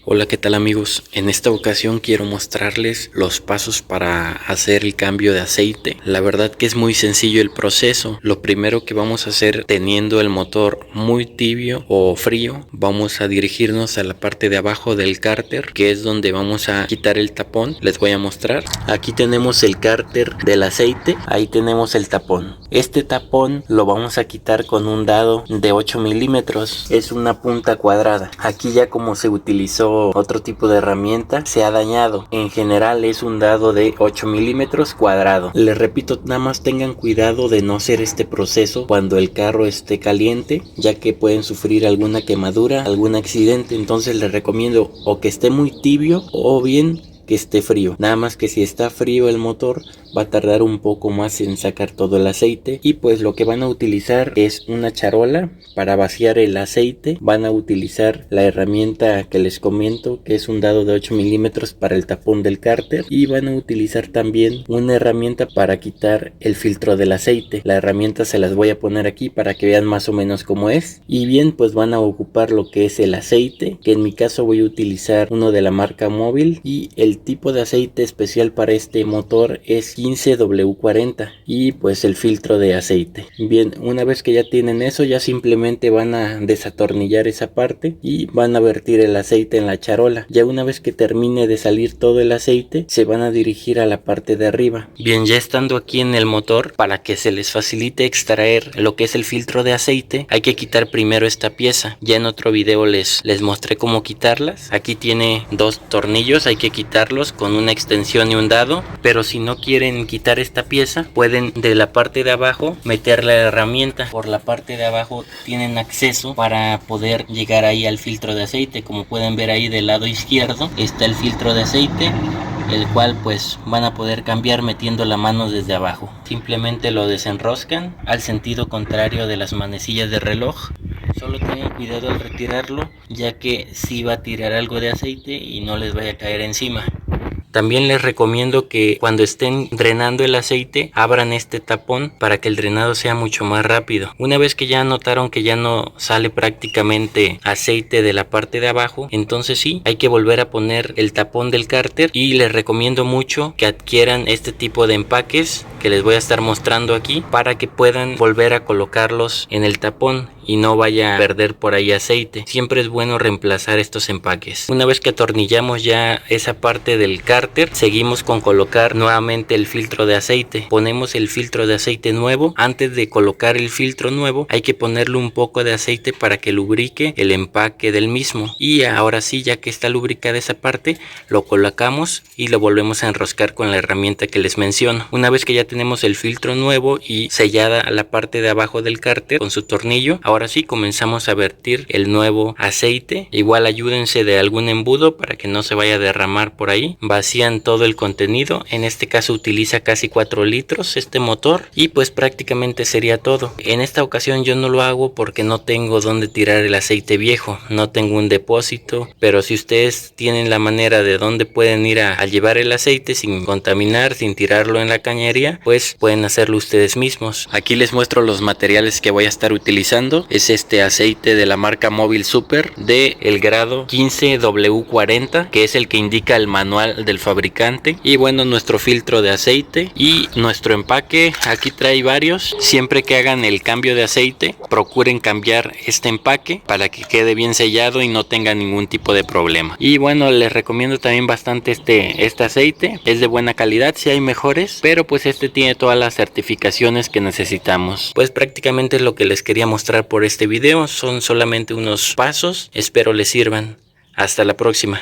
Hola, ¿qué tal amigos? En esta ocasión quiero mostrarles los pasos para hacer el cambio de aceite. La verdad que es muy sencillo el proceso. Lo primero que vamos a hacer, teniendo el motor muy tibio o frío, vamos a dirigirnos a la parte de abajo del cárter, que es donde vamos a quitar el tapón. Les voy a mostrar. Aquí tenemos el cárter del aceite, ahí tenemos el tapón. Este tapón lo vamos a quitar con un dado de 8 milímetros. Es una punta cuadrada. Aquí ya como se utilizó otro tipo de herramienta, se ha dañado. En general es un dado de 8 milímetros cuadrado. Les repito, nada más tengan cuidado de no hacer este proceso cuando el carro esté caliente, ya que pueden sufrir alguna quemadura, algún accidente. Entonces les recomiendo o que esté muy tibio o bien que esté frío. Nada más que si está frío el motor va a tardar un poco más en sacar todo el aceite, y pues lo que van a utilizar es una charola para vaciar el aceite. Van a utilizar la herramienta que les comento, que es un dado de 8 milímetros para el tapón del cárter, y van a utilizar también una herramienta para quitar el filtro del aceite. La herramienta se las voy a poner aquí para que vean más o menos cómo es. Y bien, pues van a ocupar lo que es el aceite, que en mi caso voy a utilizar uno de la marca Móvil, y el tipo de aceite especial para este motor es 15W40, y pues el filtro de aceite. Bien, una vez que ya tienen eso, ya simplemente van a desatornillar esa parte y van a vertir el aceite en la charola. Ya una vez que termine de salir todo el aceite, se van a dirigir a la parte de arriba. Bien, ya estando aquí en el motor, para que se les facilite extraer lo que es el filtro de aceite, hay que quitar primero esta pieza. Ya en otro video les mostré cómo quitarlas. Aquí tiene dos tornillos, hay que quitarlos con una extensión y un dado, pero si no quieren quitar esta pieza, pueden de la parte de abajo meter la herramienta. Por la parte de abajo tienen acceso para poder llegar ahí al filtro de aceite. Como pueden ver ahí del lado izquierdo está el filtro de aceite, el cual pues van a poder cambiar metiendo la mano desde abajo. Simplemente lo desenroscan al sentido contrario de las manecillas de reloj. Solo tengan cuidado al retirarlo, ya que sí va a tirar algo de aceite y no les vaya a caer encima. También les recomiendo que cuando estén drenando el aceite, abran este tapón para que el drenado sea mucho más rápido. Una vez que ya notaron que ya no sale prácticamente aceite de la parte de abajo, entonces sí, hay que volver a poner el tapón del cárter, y les recomiendo mucho que adquieran este tipo de empaques que les voy a estar mostrando aquí, para que puedan volver a colocarlos en el tapón y no vaya a perder por ahí aceite. Siempre es bueno reemplazar estos empaques. Una vez que atornillamos ya esa parte del cárter, seguimos con colocar nuevamente el filtro de aceite. Ponemos el filtro de aceite nuevo. Antes de colocar el filtro nuevo, hay que ponerle un poco de aceite para que lubrique el empaque del mismo. Y ahora sí, ya que está lubricada esa parte, lo colocamos y lo volvemos a enroscar con la herramienta que les menciono. Una vez que ya tenemos el filtro nuevo y sellada la parte de abajo del cárter con su tornillo, ahora sí comenzamos a vertir el nuevo aceite. Igual ayúdense de algún embudo para que no se vaya a derramar por ahí. Vacían todo el contenido. En este caso utiliza casi 4 litros este motor, y pues prácticamente sería todo. En esta ocasión yo no lo hago porque no tengo donde tirar el aceite viejo, no tengo un depósito, pero si ustedes tienen la manera de dónde pueden ir a llevar el aceite sin contaminar, sin tirarlo en la cañería, pues pueden hacerlo ustedes mismos. Aquí les muestro los materiales que voy a estar utilizando. Es este aceite de la marca Móvil Super de el grado 15W40, que es el que indica el manual del fabricante. Y bueno, nuestro filtro de aceite y nuestro empaque. Aquí trae varios. Siempre que hagan el cambio de aceite, procuren cambiar este empaque para que quede bien sellado y no tenga ningún tipo de problema. Y bueno, les recomiendo también bastante este aceite. Es de buena calidad, si hay mejores, pero pues este tiene todas las certificaciones que necesitamos. Pues prácticamente es lo que les quería mostrar por este video. Son solamente unos pasos. Espero les sirvan. Hasta la próxima.